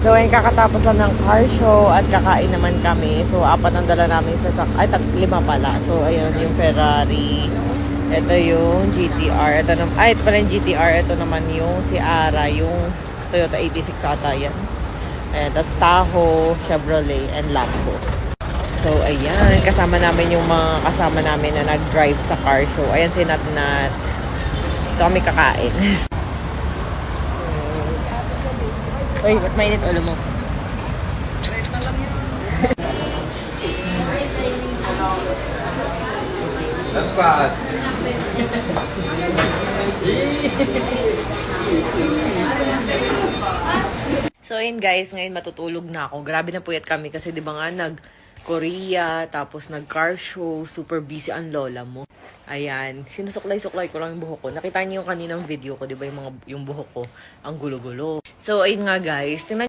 So, ayun, kakatapos lang ng car show at kakain naman kami. So, apat ang dala namin sa lima pala. So, ayun, yung Ferrari. Ito yung GTR. Ito pala yung GTR. Ito naman yung si Ara, yung Toyota 86 ata yan. Ayan, tapos Tahoe, Chevrolet, and Lambo. So, ayan, kasama namin yung mga kasama namin na nag-drive sa car show. Ayan, si Nat. Ito kami kakain. Uy, ba't mainit ulo mo? Dapat. So, ayun guys, ngayon matutulog na ako. Grabe na puyat kami kasi di ba nga nag-Korea, tapos nag-car show, super busy ang lola mo. Ayan, sinusuklay-suklay ko lang yung buhok ko. Nakita niyo yung kaninang video ko, di ba yung buhok ko, ang gulo-gulo. So, ayun nga guys, tingnan